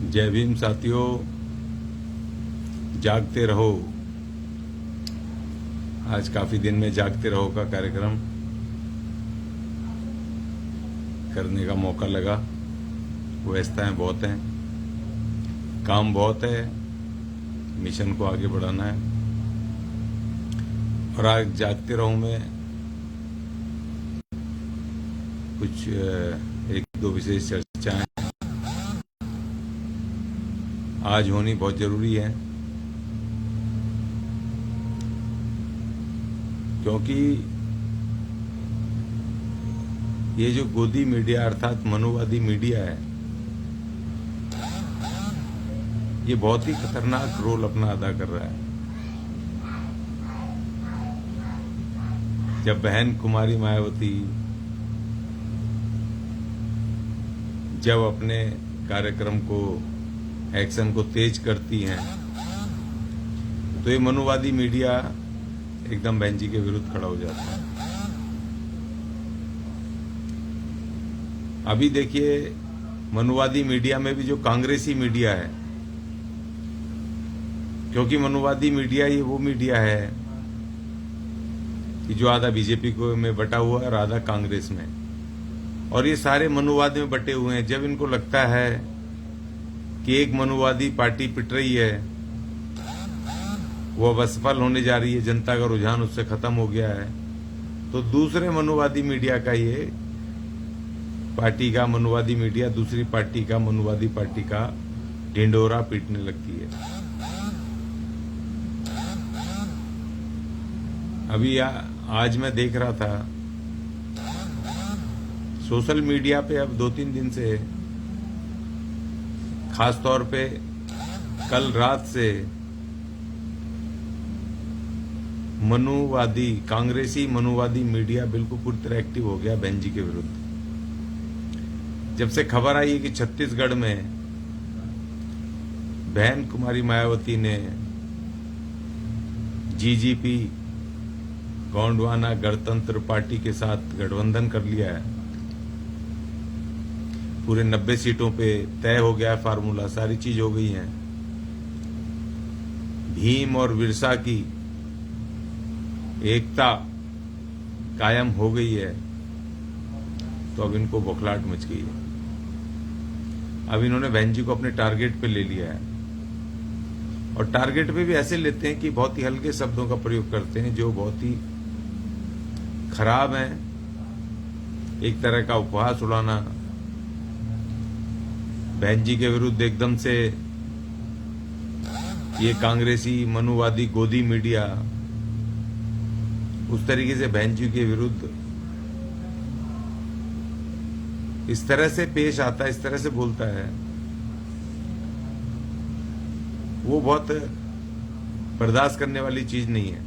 जय भीम साथियों, जागते रहो। आज काफी दिन में जागते रहो का कार्यक्रम करने का मौका लगा। व्यस्तताएं बहुत हैं, काम बहुत है, मिशन को आगे बढ़ाना है। और आज जागते रहो में कुछ एक दो विशेष चर्चाएं आज होनी बहुत जरूरी है, क्योंकि ये जो गोदी मीडिया अर्थात मनुवादी मीडिया है, ये बहुत ही खतरनाक रोल अपना अदा कर रहा है। जब बहन कुमारी मायावती जब अपने कार्यक्रम को, एक्शन को तेज करती हैं, तो ये मनुवादी मीडिया एकदम बहन जी के विरुद्ध खड़ा हो जाता है। अभी देखिए, मनुवादी मीडिया में भी जो कांग्रेसी मीडिया है, क्योंकि मनुवादी मीडिया ये वो मीडिया है कि जो आधा बीजेपी को में बटा हुआ है और आधा कांग्रेस में, और ये सारे मनुवाद में बटे हुए हैं। जब इनको लगता है कि एक मनुवादी पार्टी पिट रही है, वो अब असफल होने जा रही है, जनता का रुझान उससे खत्म हो गया है, तो दूसरे मनुवादी मीडिया का ये पार्टी का मनुवादी मीडिया दूसरी पार्टी का मनुवादी पार्टी का ढिंडोरा पीटने लगती है। अभी आज मैं देख रहा था सोशल मीडिया पे, अब 2-3 दिन से, खास तौर पे कल रात से मनुवादी, कांग्रेसी मनुवादी मीडिया बिल्कुल पूरी तरह एक्टिव हो गया बहन जी के विरुद्ध। जब से खबर आई है कि छत्तीसगढ़ में बहन कुमारी मायावती ने जीजीपी गोंडवाना गणतंत्र पार्टी के साथ गठबंधन कर लिया है, पूरे 90 सीटों पे तय हो गया है फार्मूला, सारी चीज हो गई है, भीम और बिरसा की एकता कायम हो गई है, तो अब इनको बौखलाहट मच गई है। अब इन्होंने बहन जी को अपने टारगेट पे ले लिया है, और टारगेट पे भी ऐसे लेते हैं कि बहुत ही हल्के शब्दों का प्रयोग करते हैं जो बहुत ही खराब हैं। एक तरह का उपहास उड़ाना, बहन जी के विरुद्ध एकदम से ये कांग्रेसी मनुवादी गोदी मीडिया उस तरीके से बहन जी के विरुद्ध इस तरह से पेश आता है, इस तरह से बोलता है, वो बहुत बर्दाश्त करने वाली चीज नहीं है।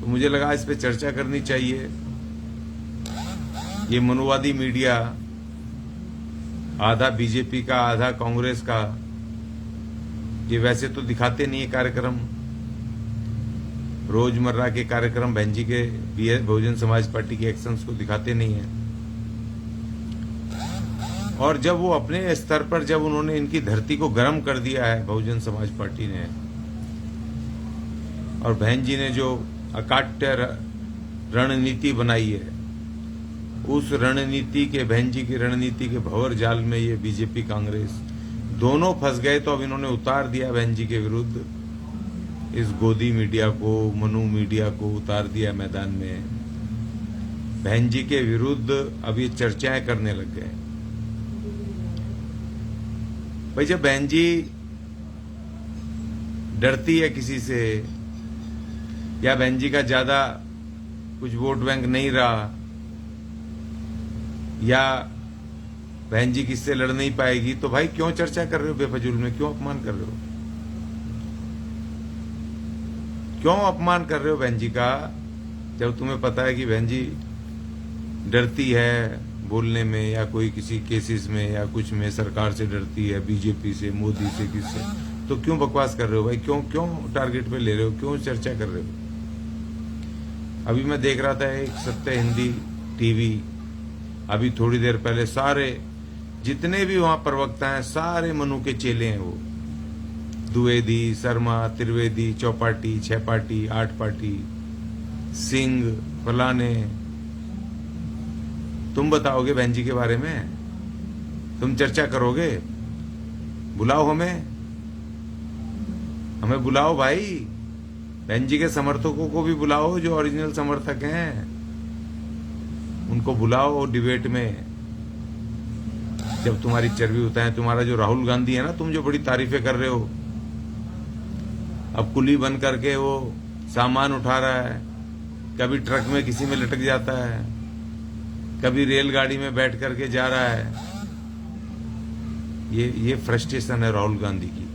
तो मुझे लगा इस पे चर्चा करनी चाहिए। ये मनुवादी मीडिया आधा बीजेपी का आधा कांग्रेस का, ये वैसे तो दिखाते नहीं है कार्यक्रम, रोजमर्रा के कार्यक्रम बहन जी के बहुजन समाज पार्टी के एक्शंस को दिखाते नहीं है। और जब वो अपने स्तर पर, जब उन्होंने इनकी धरती को गर्म कर दिया है बहुजन समाज पार्टी ने, और बहन जी ने जो अकाट्य रणनीति बनाई है, उस रणनीति के, बहन जी की रणनीति के भंवर जाल में ये बीजेपी कांग्रेस दोनों फंस गए। तो अब इन्होंने उतार दिया बहन जी के विरुद्ध, इस गोदी मीडिया को, मनु मीडिया को उतार दिया मैदान में। बहन जी के विरुद्ध अब ये चर्चाएं करने लग गए। भाई, जब बहन जी डरती है किसी से, या बहन जी का ज्यादा कुछ वोट बैंक नहीं रहा, या बहन जी किससे लड़ नहीं पाएगी, तो भाई क्यों चर्चा कर रहे हो बेफजूल में? क्यों अपमान कर रहे हो? क्यों अपमान कर रहे हो बहन जी का, जब तुम्हें पता है कि बहन जी डरती है बोलने में, या कोई किसी केसेस में या कुछ में सरकार से डरती है, बीजेपी से, मोदी से, किससे? तो क्यों बकवास कर रहे हो भाई? क्यों क्यों टारगेट पे ले रहे हो? क्यों चर्चा कर रहे हो? अभी मैं देख रहा था एक सत्य हिंदी टीवी, अभी थोड़ी देर पहले सारे जितने भी वहां प्रवक्ता हैं सारे मनु के चेले हैं। वो द्विवेदी, शर्मा, त्रिवेदी, चौपाटी, 6 पार्टी, 8 पार्टी, सिंह, फलाने। तुम बताओगे बहन जी के बारे में? तुम चर्चा करोगे? बुलाओ हमें बुलाओ भाई। बहन जी के समर्थकों को भी बुलाओ, जो ओरिजिनल समर्थक हैं उनको बुलाओ डिबेट में। जब तुम्हारी चर्बी उतारे, तुम्हारा जो राहुल गांधी है ना, तुम जो बड़ी तारीफें कर रहे हो, अब कुली बन करके वो सामान उठा रहा है, कभी ट्रक में किसी में लटक जाता है, कभी रेलगाड़ी में बैठ करके जा रहा है। ये फ्रस्ट्रेशन है राहुल गांधी की।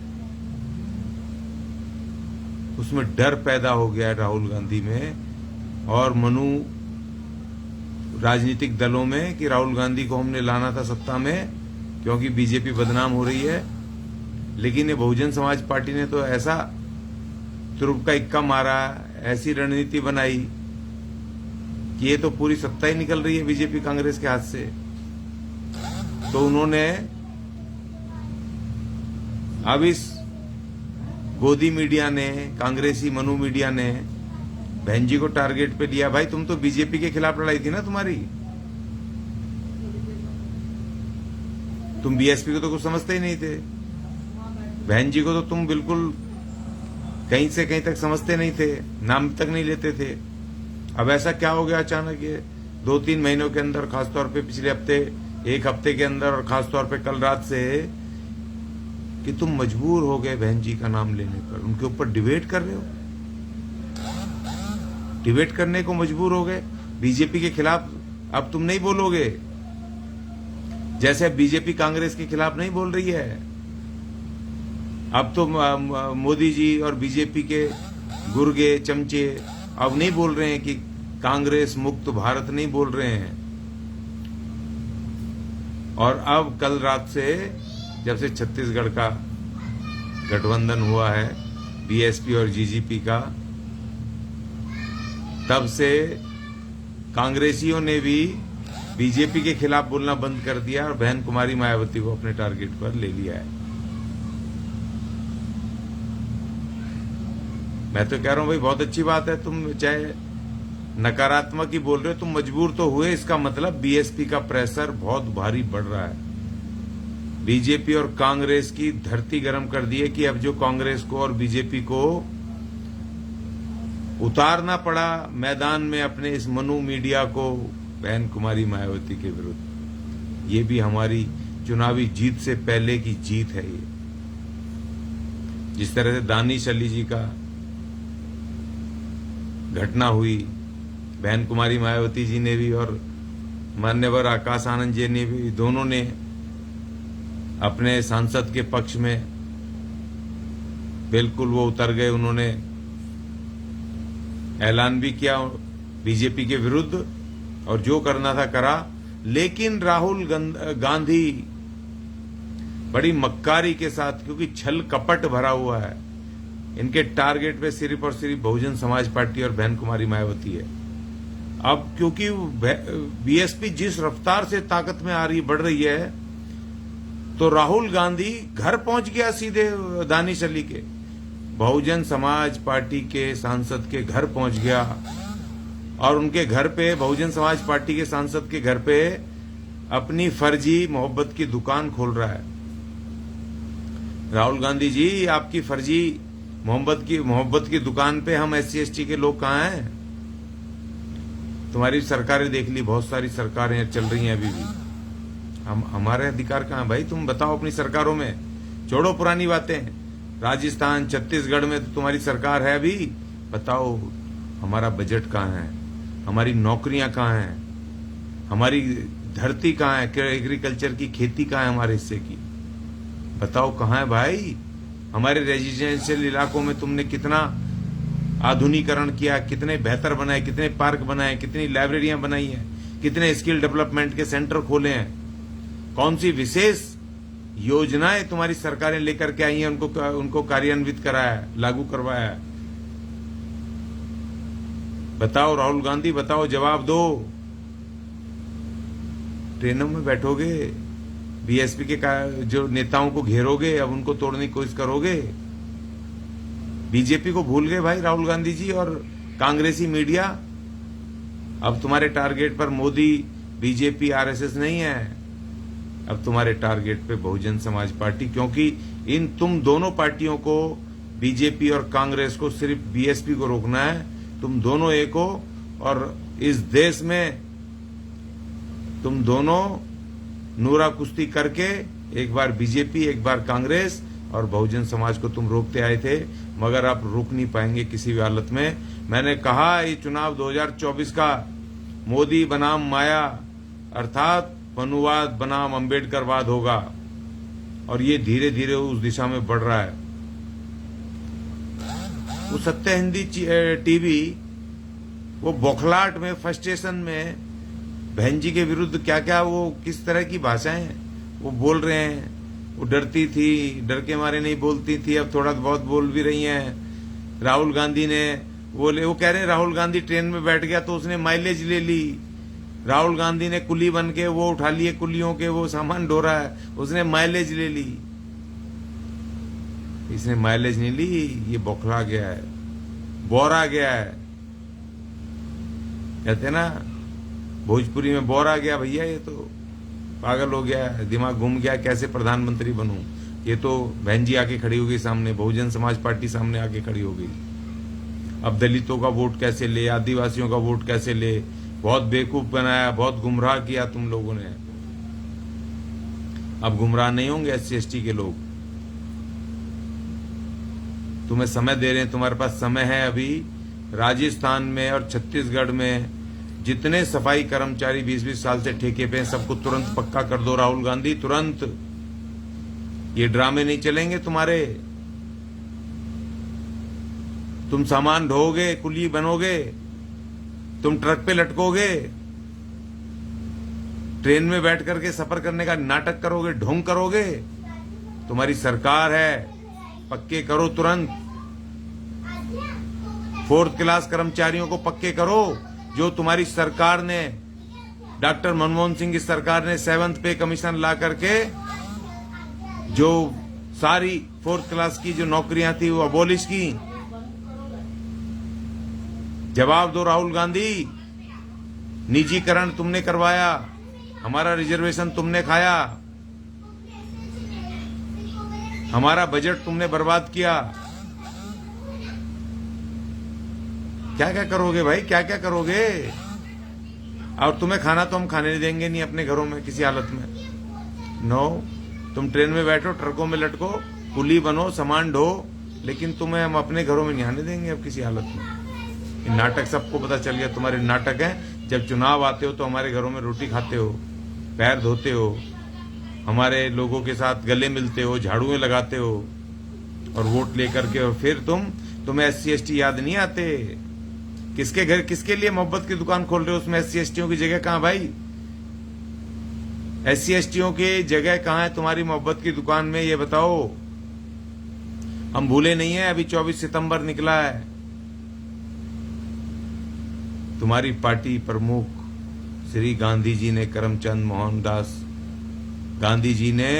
उसमें डर पैदा हो गया है राहुल गांधी में और मनु राजनीतिक दलों में कि राहुल गांधी को हमने लाना था सत्ता में, क्योंकि बीजेपी बदनाम हो रही है। लेकिन ये बहुजन समाज पार्टी ने तो ऐसा तुरुप का इक्का मारा, ऐसी रणनीति बनाई कि ये तो पूरी सत्ता ही निकल रही है बीजेपी कांग्रेस के हाथ से। तो उन्होंने अब इस गोदी मीडिया ने, कांग्रेसी मनु मीडिया ने बहन जी को टारगेट पे लिया। भाई तुम तो बीजेपी के खिलाफ लड़ाई थी ना तुम्हारी, तुम बीएसपी को तो कुछ समझते ही नहीं थे। बहन जी को तो तुम बिल्कुल कहीं से कहीं तक समझते नहीं थे, नाम तक नहीं लेते थे। अब ऐसा क्या हो गया अचानक ये 2-3 महीनों के अंदर, खासतौर पे पिछले हफ्ते, 1 हफ्ते के अंदर, और खासतौर पे कल रात से, कि तुम मजबूर हो गए बहन जी का नाम लेने पर, उनके ऊपर डिबेट कर रहे हो, डिबेट करने को मजबूर हो गए। बीजेपी के खिलाफ अब तुम नहीं बोलोगे, जैसे बीजेपी कांग्रेस के खिलाफ नहीं बोल रही है। अब तो मोदी जी और बीजेपी के गुर्गे चमचे अब नहीं बोल रहे हैं कि कांग्रेस मुक्त भारत, नहीं बोल रहे हैं। और अब कल रात से, जब से छत्तीसगढ़ का गठबंधन हुआ है बीएसपी और जीजेपी का, तब से कांग्रेसियों ने भी बीजेपी के खिलाफ बोलना बंद कर दिया और बहन कुमारी मायावती को अपने टारगेट पर ले लिया है। मैं तो कह रहा हूं भाई, बहुत अच्छी बात है, तुम चाहे नकारात्मक ही बोल रहे हो, तुम मजबूर तो हुए। इसका मतलब बीएसपी का प्रेशर बहुत भारी बढ़ रहा है। बीजेपी और कांग्रेस की धरती गर्म कर दी है कि अब जो कांग्रेस को और बीजेपी को उतारना पड़ा मैदान में अपने इस मनु मीडिया को बहन कुमारी मायावती के विरुद्ध, ये भी हमारी चुनावी जीत से पहले की जीत है। ये जिस तरह से दानिश अली जी का घटना हुई, बहन कुमारी मायावती जी ने भी और मान्यवर आकाश आनंद जी ने भी, दोनों ने अपने सांसद के पक्ष में बिल्कुल वो उतर गए। उन्होंने ऐलान भी किया बीजेपी के विरुद्ध और जो करना था करा। लेकिन राहुल गांधी बड़ी मक्कारी के साथ, क्योंकि छल कपट भरा हुआ है, इनके टारगेट पे सिर्फ और सिर्फ बहुजन समाज पार्टी और बहन कुमारी मायावती है। अब क्योंकि बीएसपी जिस रफ्तार से ताकत में आ रही, बढ़ रही है, तो राहुल गांधी घर पहुंच गया सीधे दानिश अली के, बहुजन समाज पार्टी के सांसद के घर पहुंच गया और उनके घर पे, बहुजन समाज पार्टी के सांसद के घर पे अपनी फर्जी मोहब्बत की दुकान खोल रहा है। राहुल गांधी जी, आपकी फर्जी मोहब्बत की दुकान पे हम SC/ST के लोग कहाँ हैं? तुम्हारी सरकारें देख ली, बहुत सारी सरकारें चल रही हैं अभी भी। हमारे अधिकार कहाँ भाई? तुम बताओ अपनी सरकारों में, छोड़ो पुरानी बातें। राजस्थान, छत्तीसगढ़ में तो तुम्हारी सरकार है अभी, बताओ हमारा बजट कहाँ है, हमारी नौकरियां कहाँ हैं, हमारी धरती कहाँ है, एग्रीकल्चर की खेती कहाँ है हमारे हिस्से की, बताओ कहाँ है भाई? हमारे रेजिडेंशियल इलाकों में तुमने कितना आधुनिकीकरण किया, कितने बेहतर बनाए, कितने पार्क बनाए, कितनी लाइब्रेरियां बनाई हैं, कितने स्किल डेवलपमेंट के सेंटर खोले हैं, कौन सी विशेष योजनाएं तुम्हारी सरकारें लेकर के आई हैं, उनको कार्यान्वित कराया, लागू करवाया है? बताओ राहुल गांधी, बताओ, जवाब दो। ट्रेनों में बैठोगे बीएसपी के जो नेताओं को घेरोगे, अब उनको तोड़ने की कोशिश करोगे। बीजेपी को भूल गए भाई राहुल गांधी जी और कांग्रेसी मीडिया। अब तुम्हारे टारगेट पर मोदी, बीजेपी, आरएसएस नहीं है। अब तुम्हारे टारगेट पे बहुजन समाज पार्टी, क्योंकि तुम दोनों पार्टियों को, बीजेपी और कांग्रेस को, सिर्फ बीएसपी को रोकना है। तुम दोनों एक हो और इस देश में तुम दोनों नूरा कुश्ती करके, एक बार बीजेपी, एक बार कांग्रेस और बहुजन समाज को तुम रोकते आए थे, मगर आप रुक नहीं पाएंगे किसी भी हालत में। मैंने कहा ये चुनाव 2024 का मोदी बनाम माया अर्थात मनुवाद बनाम अम्बेडकरवाद होगा और ये धीरे धीरे उस दिशा में बढ़ रहा है। वो सत्य हिंदी टीवी वो बौखलाहट में, फ्रस्ट्रेशन में बहन जी के विरुद्ध क्या क्या वो किस तरह की भाषाएं वो बोल रहे हैं। वो डरती थी, डर के मारे नहीं बोलती थी, अब थोड़ा बहुत बोल भी रही हैं। राहुल गांधी ने वो कह रहे हैं राहुल गांधी ट्रेन में बैठ गया तो उसने माइलेज ले ली। राहुल गांधी ने कुली बन के वो उठा लिए कुलियों के, वो सामान ढो रहा है, उसने माइलेज ले ली। इसने माइलेज नहीं ली, ये बौखला गया है, बोरा गया है। कहते ना भोजपुरी में बोरा गया भैया, ये तो पागल हो गया है, दिमाग घूम गया, कैसे प्रधानमंत्री बनूं। ये तो बहन जी आके खड़ी हो गई सामने, बहुजन समाज पार्टी सामने आके खड़ी हो गई। अब दलितों का वोट कैसे ले, आदिवासियों का वोट कैसे ले, बहुत बेवकूफ बनाया, बहुत गुमराह किया तुम लोगों ने। अब गुमराह नहीं होंगे SC ST के लोग। तुम्हें समय दे रहे हैं, तुम्हारे पास समय है अभी। राजस्थान में और छत्तीसगढ़ में जितने सफाई कर्मचारी 20-20 साल से ठेके पे हैं, सबको तुरंत पक्का कर दो राहुल गांधी, तुरंत। ये ड्रामे नहीं चलेंगे तुम्हारे। तुम सामान ढोगे, कुली बनोगे, तुम ट्रक पे लटकोगे, ट्रेन में बैठ करके सफर करने का नाटक करोगे, ढोंग करोगे। तुम्हारी सरकार है, पक्के करो तुरंत। 4th क्लास कर्मचारियों को पक्के करो, जो तुम्हारी सरकार ने, डॉक्टर मनमोहन सिंह की सरकार ने 7th पे कमीशन ला करके जो सारी 4th क्लास की जो नौकरियां थी वो अबोलिश की। जवाब दो राहुल गांधी। निजीकरण तुमने करवाया, हमारा रिजर्वेशन तुमने खाया, हमारा बजट तुमने बर्बाद किया। क्या क्या करोगे भाई, क्या क्या करोगे। और तुम्हें खाना तो हम खाने नहीं देंगे नहीं अपने घरों में किसी हालत में। नो, तुम ट्रेन में बैठो, ट्रकों में लटको, कुली बनो, सामान ढो, लेकिन तुम्हें हम अपने घरों में नहीं आने देंगे अब किसी हालत में। ये नाटक सबको पता चल गया, तुम्हारे नाटक हैं। जब चुनाव आते हो तो हमारे घरों में रोटी खाते हो, पैर धोते हो, हमारे लोगों के साथ गले मिलते हो, झाड़ुएं लगाते हो और वोट लेकर के, और फिर तुम्हें SC ST याद नहीं आते। किसके घर, किसके लिए मोहब्बत की दुकान खोल रहे हो, उसमें SC STों की जगह कहां भाई। SC STों की जगह कहां है तुम्हारी मोहब्बत की दुकान में, ये बताओ। हम भूले नहीं है, अभी 24 सितंबर निकला है। तुम्हारी पार्टी प्रमुख श्री गांधी जी ने, करमचंद मोहनदास गांधी जी ने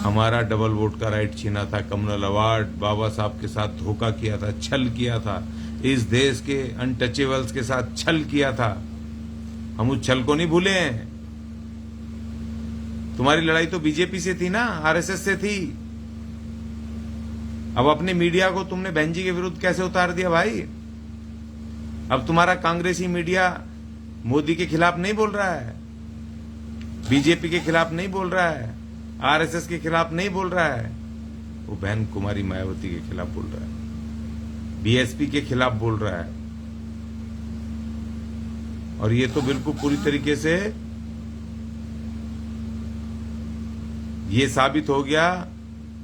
हमारा डबल वोट का राइट छीना था, कम्युनल अवार्ड बाबा साहब के साथ धोखा किया था, छल किया था, इस देश के अनटचेबल्स के साथ छल किया था। हम उस छल को नहीं भूले हैं। तुम्हारी लड़ाई तो बीजेपी से थी ना, RSS से थी। अब अपने मीडिया को तुमने बहन जी के विरुद्ध कैसे उतार दिया भाई। अब तुम्हारा कांग्रेसी मीडिया मोदी के खिलाफ नहीं बोल रहा है, बीजेपी के खिलाफ नहीं बोल रहा है, RSS के खिलाफ नहीं बोल रहा है, वो बहन कुमारी मायावती के खिलाफ बोल रहा है, BSP के खिलाफ बोल रहा है। और ये तो बिल्कुल पूरी तरीके से ये साबित हो गया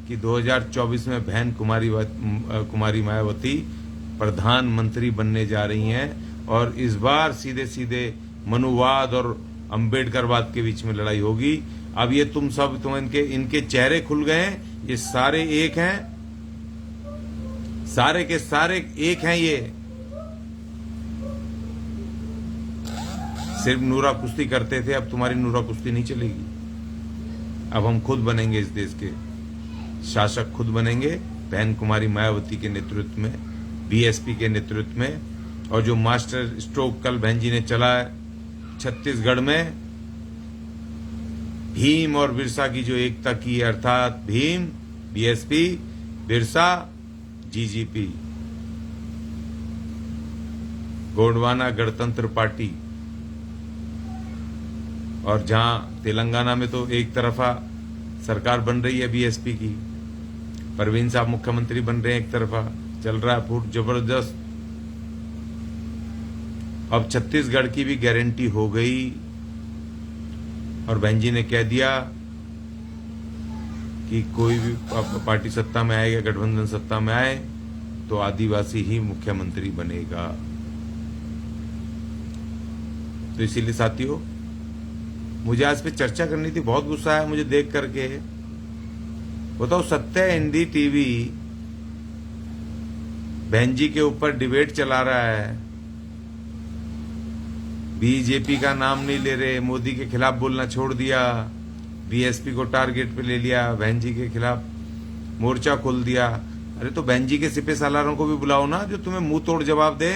कि 2024 में बहन कुमारी मायावती प्रधानमंत्री बनने जा रही हैं और इस बार सीधे सीधे मनुवाद और अंबेडकरवाद के बीच में लड़ाई होगी। अब ये तुम इनके चेहरे खुल गए हैं, ये सारे एक हैं, सारे के सारे एक हैं। ये सिर्फ नूरा कुश्ती करते थे, अब तुम्हारी नूरा कुश्ती नहीं चलेगी। अब हम खुद बनेंगे, इस देश के शासक खुद बनेंगे, बहन कुमारी मायावती के नेतृत्व में, बीएसपी के नेतृत्व में। और जो मास्टर स्ट्रोक कल बहन जी ने चला है छत्तीसगढ़ में, भीम और बिरसा की जो एकता की, अर्थात भीम बीएसपी, बिरसा जीजीपी, गोंडवाना गणतंत्र पार्टी। और जहां तेलंगाना में तो एक तरफा सरकार बन रही है बीएसपी की, परवीन साहब मुख्यमंत्री बन रहे हैं, एक तरफा चल रहा है फूट जबरदस्त। अब छत्तीसगढ़ की भी गारंटी हो गई और बहन जी ने कह दिया कि कोई भी पार्टी सत्ता में आएगा, गठबंधन सत्ता में आए तो आदिवासी ही मुख्यमंत्री बनेगा। तो इसीलिए साथियों, मुझे आज पे चर्चा करनी थी। बहुत गुस्सा है मुझे देख करके। बताओ, सत्य हिंदी टीवी बहन जी के ऊपर डिबेट चला रहा है, बीजेपी का नाम नहीं ले रहे, मोदी के खिलाफ बोलना छोड़ दिया, बीएसपी को टारगेट पे ले लिया, बहन जी के खिलाफ मोर्चा खोल दिया। अरे तो बहन जी के सिपे सालारों को भी बुलाओ ना, जो तुम्हें मुंह तोड़ जवाब दे।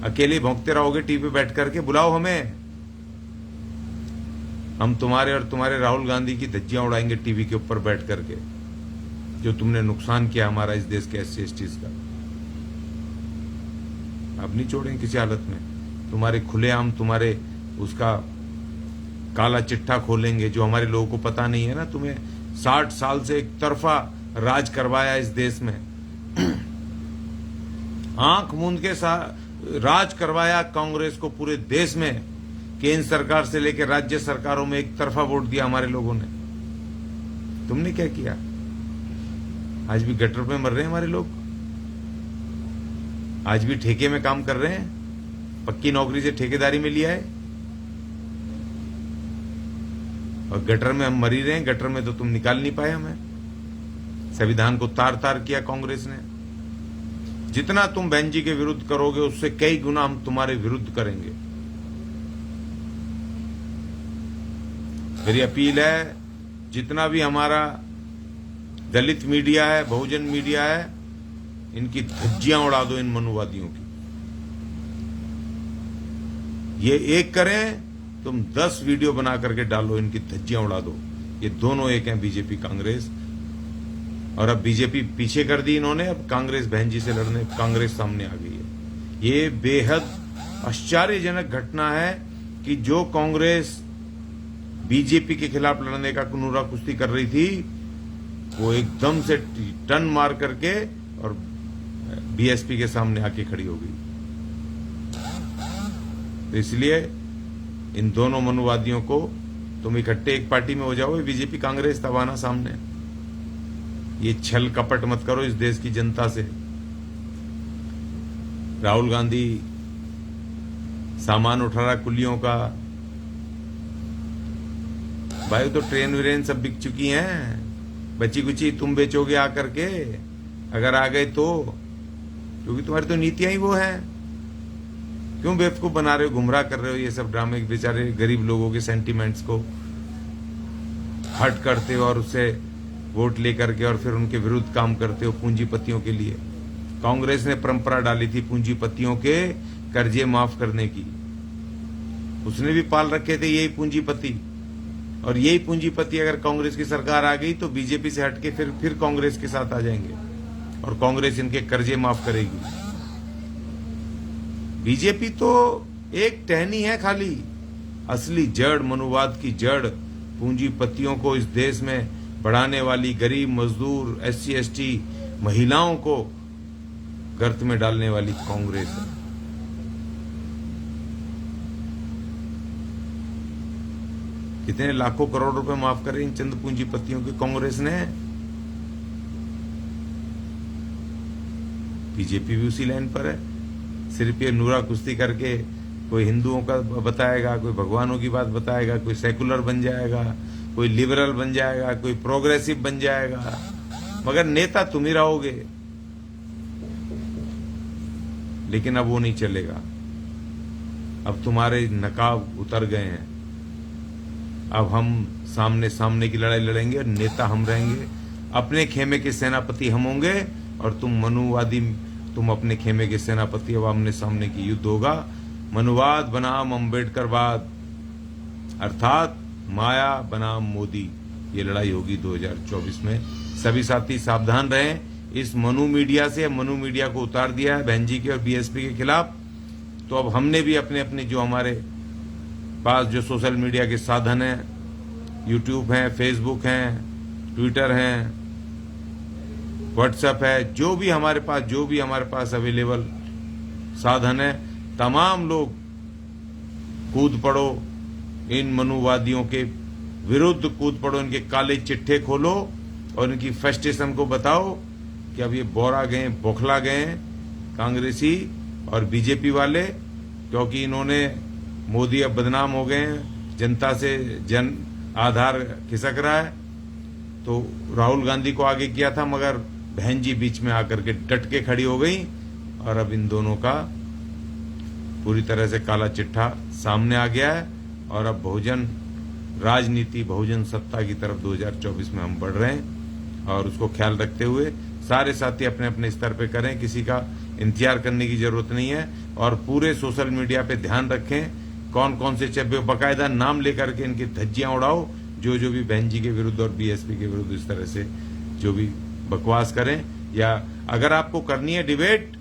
अकेले भौंकते रहोगे टीवी पे बैठ करके? बुलाओ हमें, हम तुम्हारे और तुम्हारे राहुल गांधी की धज्जियां उड़ाएंगे टीवी के ऊपर बैठ करके, जो तुमने नुकसान किया हमारा इस देश के SC/STs का। अब नहीं छोड़ेंगे किसी हालत में। तुम्हारे खुलेआम तुम्हारे उसका काला चिट्ठा खोलेंगे, जो हमारे लोगों को पता नहीं है ना। तुम्हें 60 साल से एक तरफा राज करवाया इस देश में, आंख मूंद के राज करवाया कांग्रेस को पूरे देश में। केंद्र सरकार से लेकर राज्य सरकारों में एक तरफा वोट दिया हमारे लोगों ने। तुमने क्या किया? आज भी गटर पे मर रहे हैं हमारे लोग, आज भी ठेके में काम कर रहे हैं, पक्की नौकरी से ठेकेदारी में लिया है, और गटर में हम मर ही रहे हैं। गटर में तो तुम निकाल नहीं पाए हमें। संविधान को तार तार किया कांग्रेस ने। जितना तुम बहन जी के विरुद्ध करोगे, उससे कई गुना हम तुम्हारे विरुद्ध करेंगे। मेरी अपील है, जितना भी हमारा दलित मीडिया है, बहुजन मीडिया है, इनकी धज्जियां उड़ा दो इन मनुवादियों की। ये एक करें, तुम 10 वीडियो बना करके डालो, इनकी धज्जियां उड़ा दो। ये दोनों एक हैं, बीजेपी कांग्रेस। और अब बीजेपी पीछे कर दी इन्होंने, अब कांग्रेस बहन जी से लड़ने कांग्रेस सामने आ गई है। ये बेहद आश्चर्यजनक घटना है कि जो कांग्रेस बीजेपी के खिलाफ लड़ने का कुनूरा कुश्ती कर रही थी, वो एकदम से टर्न मार करके और बीएसपी के सामने आके खड़ी हो गई। तो इसलिए इन दोनों मनुवादियों को तुम इकट्ठे एक पार्टी में हो जाओ, बीजेपी कांग्रेस, तब आना सामने। ये छल कपट मत करो इस देश की जनता से। राहुल गांधी सामान उठा रहा कुलियों का। भाई तो ट्रेन व्रेन सब बिक चुकी हैं, बची कुची तुम बेचोगे आकर के, अगर आ गए तो, क्योंकि तुम्हारी तो नीतियां ही वो हैं। क्यों बेवकूफ बना रहे हो, गुमराह कर रहे हो ये सब ड्रामे, बेचारे गरीब लोगों के सेंटिमेंट्स को हर्ट करते हो और उससे वोट लेकर के और फिर उनके विरुद्ध काम करते हो पूंजीपतियों के लिए। कांग्रेस ने परंपरा डाली थी पूंजीपतियों के कर्जे माफ करने की। उसने भी पाल रखे थे यही पूंजीपति, और यही पूंजीपति अगर कांग्रेस की सरकार आ गई तो बीजेपी से हटके फिर कांग्रेस के साथ आ जाएंगे और कांग्रेस इनके कर्जे माफ करेगी। बीजेपी तो एक टहनी है खाली। असली जड़, मनुवाद की जड़, पूंजीपतियों को इस देश में बढ़ाने वाली, गरीब, मजदूर, SC/ST महिलाओं को गर्त में डालने वाली कांग्रेस है। कितने लाखों करोड़ रुपए माफ करे इन चंद पूंजीपतियों के कांग्रेस ने। बीजेपी भी उसी लाइन पर है। सिर्फ ये नूरा कुश्ती करके कोई हिंदुओं का बताएगा, कोई भगवानों की बात बताएगा, कोई सेकुलर बन जाएगा, कोई लिबरल बन जाएगा, कोई प्रोग्रेसिव बन जाएगा, मगर नेता तुम ही रहोगे। लेकिन अब वो नहीं चलेगा। अब तुम्हारे नकाब उतर गए हैं। अब हम सामने सामने की लड़ाई लड़ेंगे और नेता हम रहेंगे। अपने खेमे के सेनापति हम होंगे और तुम मनुवादी, तुम अपने खेमे के सेनापति। अब आमने सामने की युद्ध होगा। मनुवाद बनाम अम्बेडकरवाद, अर्थात माया बनाम मोदी, ये लड़ाई होगी 2024 में। सभी साथी सावधान रहें। इस मनु मीडिया से, मनु मीडिया को उतार दिया है बहन जी के और बीएसपी के खिलाफ। तो अब हमने भी अपने अपने जो हमारे पास जो सोशल मीडिया के साधन हैं, यूट्यूब हैं, फेसबुक हैं, ट्विटर हैं, व्हाट्सएप है, जो भी हमारे पास अवेलेबल साधन है, तमाम लोग कूद पड़ो, इन मनुवादियों के विरुद्ध कूद पड़ो, इनके काले चिट्ठे खोलो और इनकी फ्रस्ट्रेशन को बताओ कि अब ये बोरा गए, बौखला गए कांग्रेसी और बीजेपी वाले, क्योंकि इन्होंने, मोदी अब बदनाम हो गए हैं, जनता से जन आधार खिसक रहा है। तो राहुल गांधी को आगे किया था, मगर बहन जी बीच में आकर के डट के खड़ी हो गई और अब इन दोनों का पूरी तरह से काला चिट्ठा सामने आ गया है। और अब बहुजन राजनीति, बहुजन सत्ता की तरफ 2024 में हम बढ़ रहे हैं और उसको ख्याल रखते हुए सारे साथी अपने अपने स्तर पे करें, किसी का इंतजार करने की जरूरत नहीं है। और पूरे सोशल मीडिया पे ध्यान रखें, कौन कौन से चब्बे, बाकायदा नाम लेकर के इनकी धज्जियां उड़ाओ, जो भी बहन जी के विरुद्ध और बीएसपी के विरुद्ध इस तरह से जो भी बकवास करें। या अगर आपको करनी है डिबेट,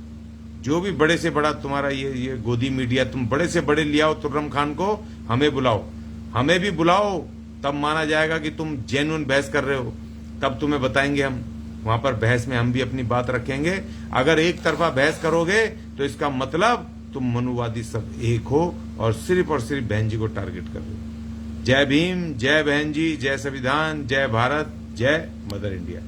जो भी बड़े से बड़ा तुम्हारा ये गोदी मीडिया, तुम बड़े से बड़े ले आओ, तुर्रम खान को हमें बुलाओ, हमें भी बुलाओ, तब माना जाएगा कि तुम जेन्युइन बहस कर रहे हो, तब तुम्हें बताएंगे हम। वहां पर बहस में हम भी अपनी बात रखेंगे। अगर एक तरफा बहस करोगे तो इसका मतलब तुम मनुवादी सब एक हो और सिर्फ बहन जी को टारगेट कर रहे हो। जय भीम, जय बहन जी, जय संविधान, जय भारत, जय मदर इंडिया।